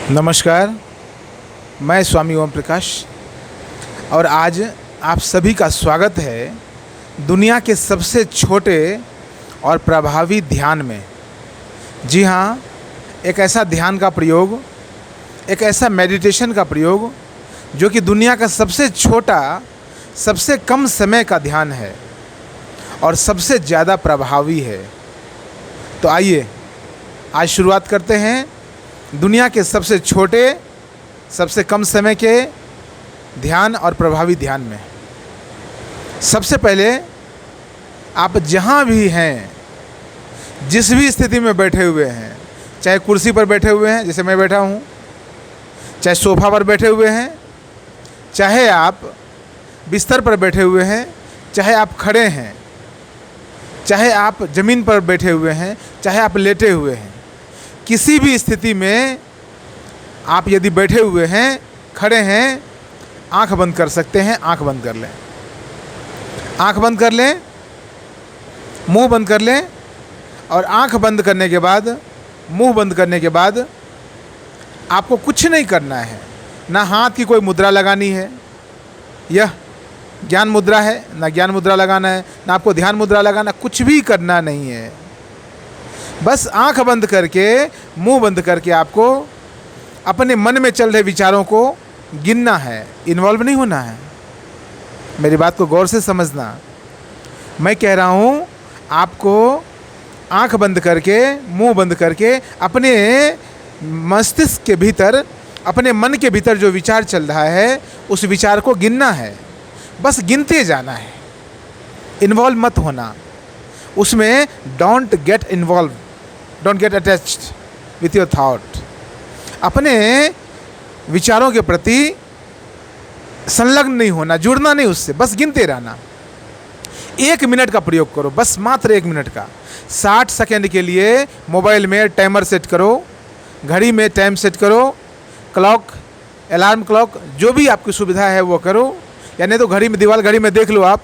नमस्कार। मैं स्वामी ओम प्रकाश और आज आप सभी का स्वागत है दुनिया के सबसे छोटे और प्रभावी ध्यान में। जी हाँ, एक ऐसा ध्यान का प्रयोग, एक ऐसा मेडिटेशन का प्रयोग जो कि दुनिया का सबसे छोटा, सबसे कम समय का ध्यान है और सबसे ज़्यादा प्रभावी है। तो आइए आज शुरुआत करते हैं दुनिया के सबसे छोटे, सबसे कम समय के ध्यान और प्रभावी ध्यान में। सबसे पहले आप जहाँ भी हैं, जिस भी स्थिति में बैठे हुए हैं, चाहे कुर्सी पर बैठे हुए हैं जैसे मैं बैठा हूँ, चाहे सोफा पर बैठे हुए हैं, चाहे आप बिस्तर पर बैठे हुए हैं, चाहे आप खड़े हैं, चाहे आप ज़मीन पर बैठे हुए हैं, चाहे आप लेटे हुए हैं, किसी भी स्थिति में आप यदि बैठे हुए हैं, खड़े हैं, आंख बंद कर सकते हैं। आंख बंद कर लें, आंख बंद कर लें, मुंह बंद कर लें और आंख बंद करने के बाद, मुंह बंद करने के बाद आपको कुछ नहीं करना है। ना हाथ की कोई मुद्रा लगानी है, यह ज्ञान मुद्रा है, ना ज्ञान मुद्रा लगाना है, ना आपको ध्यान मुद्रा लगाना, कुछ भी करना नहीं है। बस आंख बंद करके, मुंह बंद करके आपको अपने मन में चल रहे विचारों को गिनना है, इन्वॉल्व नहीं होना है। मेरी बात को गौर से समझना। मैं कह रहा हूँ आपको आंख बंद करके, मुंह बंद करके अपने मस्तिष्क के भीतर, अपने मन के भीतर जो विचार चल रहा है उस विचार को गिनना है। बस गिनते जाना है, इन्वॉल्व मत होना उसमें। Don't get involve, don't get attached with your thought. अपने विचारों के प्रति संलग्न नहीं होना, जुड़ना नहीं उससे, बस गिनते रहना। 1 मिनट का प्रयोग करो, बस मात्र 1 मिनट का। 60 सेकेंड के लिए मोबाइल में टाइमर सेट करो, घड़ी में टाइम सेट करो, क्लॉक, अलार्म क्लॉक, जो भी आपकी सुविधा है वो करो, या नहीं तो घड़ी में, दीवार घड़ी में देख लो आप।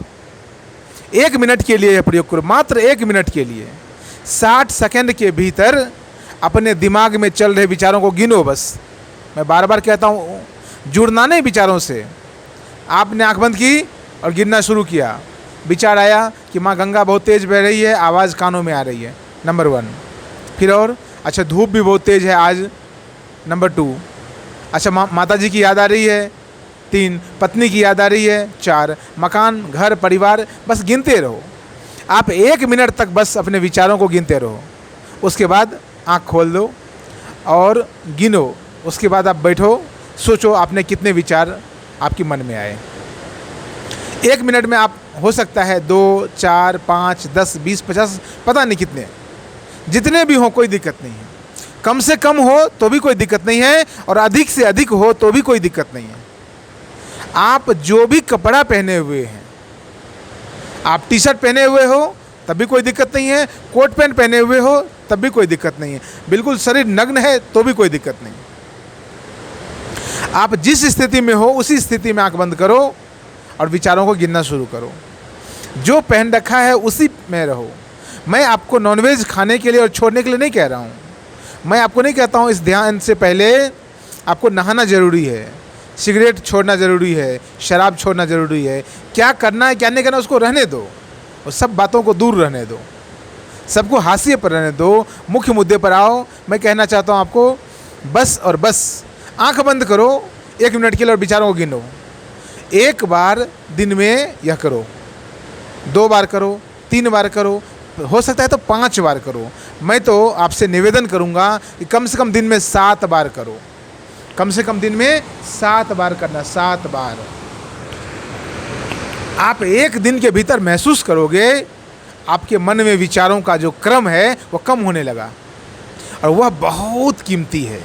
1 मिनट के लिए यह प्रयोग करो, मात्र 1 मिनट के लिए। 60 सेकेंड के भीतर अपने दिमाग में चल रहे विचारों को गिनो। बस मैं बार बार कहता हूँ, जुड़ना नहीं विचारों से। आपने आंख बंद की और गिनना शुरू किया। विचार आया कि माँ गंगा बहुत तेज़ बह रही है, आवाज़ कानों में आ रही है, नंबर 1। फिर और अच्छा, धूप भी बहुत तेज़ है आज, नंबर 2। अच्छा, माता जी की याद आ रही है, 3। पत्नी की याद आ रही है, 4। मकान, घर, परिवार, बस गिनते रहो। आप 1 मिनट तक बस अपने विचारों को गिनते रहो। उसके बाद आँख खोल दो और गिनो। उसके बाद आप बैठो, सोचो आपने कितने विचार आपके मन में आए। 1 मिनट में आप, हो सकता है 2, 4, 5, 10, 20, 50, पता नहीं कितने, जितने भी हो कोई दिक्कत नहीं है। कम से कम हो तो भी कोई दिक्कत नहीं है और अधिक से अधिक हो तो भी कोई दिक्कत नहीं है। आप जो भी कपड़ा पहने हुए हैं, आप टी शर्ट पहने हुए हो तब भी कोई दिक्कत नहीं है, कोट पैंट पहने हुए हो तब भी कोई दिक्कत नहीं है, बिल्कुल शरीर नग्न है तो भी कोई दिक्कत नहीं। आप जिस स्थिति में हो उसी स्थिति में आंख बंद करो और विचारों को गिनना शुरू करो। जो पहन रखा है उसी में रहो। मैं आपको नॉनवेज खाने के लिए और छोड़ने के लिए नहीं कह रहा हूँ। मैं आपको नहीं कहता हूँ इस ध्यान से पहले आपको नहाना ज़रूरी है, सिगरेट छोड़ना ज़रूरी है, शराब छोड़ना ज़रूरी है। क्या करना है क्या नहीं करना उसको रहने दो, और सब बातों को दूर रहने दो, सबको हाशिए पर रहने दो, मुख्य मुद्दे पर आओ। मैं कहना चाहता हूँ आपको, बस और बस आंख बंद करो 1 मिनट के लिए और विचारों को गिनो। 1 बार दिन में यह करो, 2 बार करो, 3 बार करो, हो सकता है तो 5 बार करो। मैं तो आपसे निवेदन करूँगा कि कम से कम दिन में 7 बार करो। कम से कम दिन में 7 बार करना, 7 बार। आप 1 दिन के भीतर महसूस करोगे आपके मन में विचारों का जो क्रम है वो कम होने लगा, और वह बहुत कीमती है।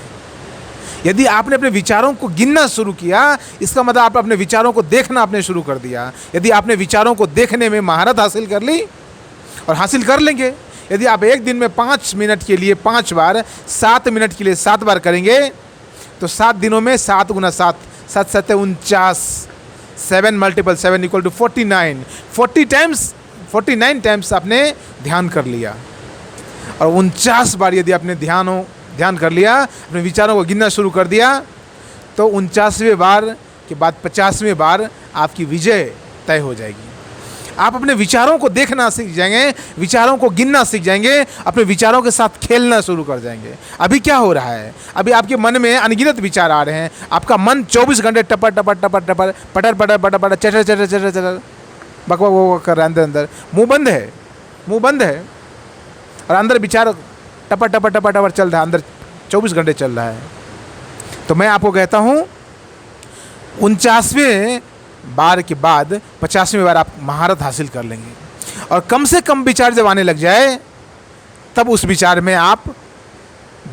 यदि आपने अपने विचारों को गिनना शुरू किया, इसका मतलब आप अपने विचारों को देखना आपने शुरू कर दिया। यदि आपने विचारों को देखने में महारत हासिल कर ली, और हासिल कर लेंगे, यदि आप 1 दिन में 5 मिनट के लिए 5 बार, 7 मिनट के लिए 7 बार करेंगे, तो 7 दिनों में 7 गुना 7, 7 7 49, 7 × 7 = 49। 49 टाइम्स आपने ध्यान कर लिया। और 49 बार यदि अपने ध्यान ध्यान कर लिया, अपने विचारों को गिनना शुरू कर दिया, तो 49वें बार के बाद 50वें बार आपकी विजय तय हो जाएगी। आप अपने विचारों को देखना सीख जाएंगे, विचारों को गिनना सीख जाएंगे, अपने विचारों के साथ खेलना शुरू कर जाएंगे। अभी क्या हो रहा है, अभी आपके मन में अनगिनत विचार आ रहे हैं, आपका मन 24 घंटे टपर टपर टपर टपर पटर पटर पटर पटर चटर चटर चटर चटर बक बक बक कर रहा है, अंदर अंदर मुंह बंद है और अंदर विचार टपर टपर टपर टपर चल रहा है, अंदर 24 घंटे चल रहा है। तो मैं आपको कहता हूँ 49वें बार के बाद 50वें बार आप महारत हासिल कर लेंगे, और कम से कम विचार जब आने लग जाए तब उस विचार में आप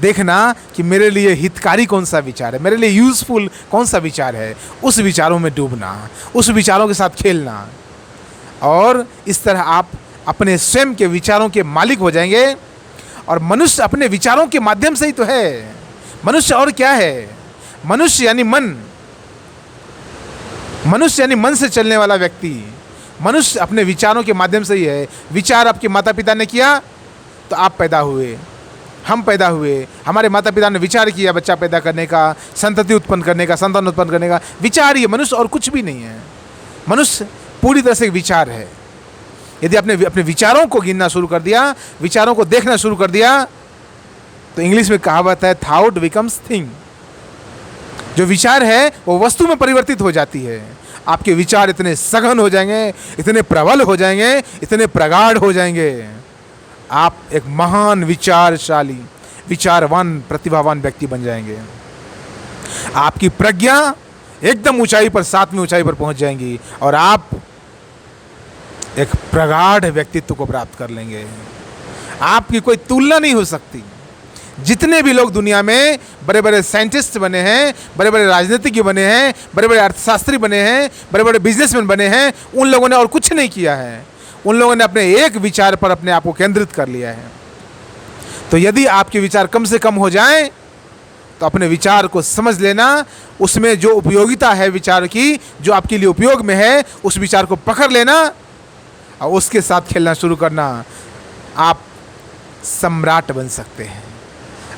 देखना कि मेरे लिए हितकारी कौन सा विचार है, मेरे लिए यूज़फुल कौन सा विचार है, उस विचारों में डूबना, उस विचारों के साथ खेलना, और इस तरह आप अपने स्वयं के विचारों के मालिक हो जाएंगे। और मनुष्य अपने विचारों के माध्यम से ही तो है, मनुष्य और क्या है, मनुष्य यानी मन, मनुष्य यानी मन से चलने वाला व्यक्ति, मनुष्य अपने विचारों के माध्यम से ही है। विचार आपके माता पिता ने किया तो आप पैदा हुए, हम पैदा हुए, हमारे माता पिता ने विचार किया बच्चा पैदा करने का, संतति उत्पन्न करने का, संतान उत्पन्न करने का, विचार ही है मनुष्य, और कुछ भी नहीं है। मनुष्य पूरी तरह से विचार है। यदि आपने अपने विचारों को गिनना शुरू कर दिया, विचारों को देखना शुरू कर दिया, तो इंग्लिश में कहावत है थॉट बिकम्स थिंग। जो विचार है वो वस्तु में परिवर्तित हो जाती है। आपके विचार इतने सघन हो जाएंगे, इतने प्रबल हो जाएंगे, इतने प्रगाढ़ हो जाएंगे, आप एक महान विचारशाली, विचारवान, प्रतिभावान व्यक्ति बन जाएंगे। आपकी प्रज्ञा एकदम ऊंचाई पर, 7वीं ऊंचाई पर पहुंच जाएंगी, और आप एक प्रगाढ़ व्यक्तित्व को प्राप्त कर लेंगे। आपकी कोई तुलना नहीं हो सकती। जितने भी लोग दुनिया में बड़े बड़े साइंटिस्ट बने हैं, बड़े बड़े राजनीतिज्ञ बने हैं, बड़े बड़े अर्थशास्त्री बने हैं, बड़े बड़े बिजनेसमैन बने हैं, उन लोगों ने और कुछ नहीं किया है। उन लोगों ने अपने एक विचार पर अपने आप को केंद्रित कर लिया है। तो यदि आपके विचार कम से कम हो जाएं, तो अपने विचार को समझ लेना, उसमें जो उपयोगिता है विचार की, जो आपके लिए उपयोग में है, उस विचार को पकड़ लेना और उसके साथ खेलना शुरू करना। आप सम्राट बन सकते हैं,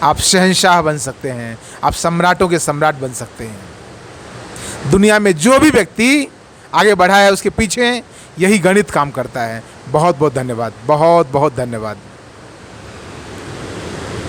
आप शहंशाह बन सकते हैं, आप सम्राटों के सम्राट बन सकते हैं। दुनिया में जो भी व्यक्ति आगे बढ़ा है उसके पीछे यही गणित काम करता है। बहुत बहुत धन्यवाद, बहुत बहुत धन्यवाद।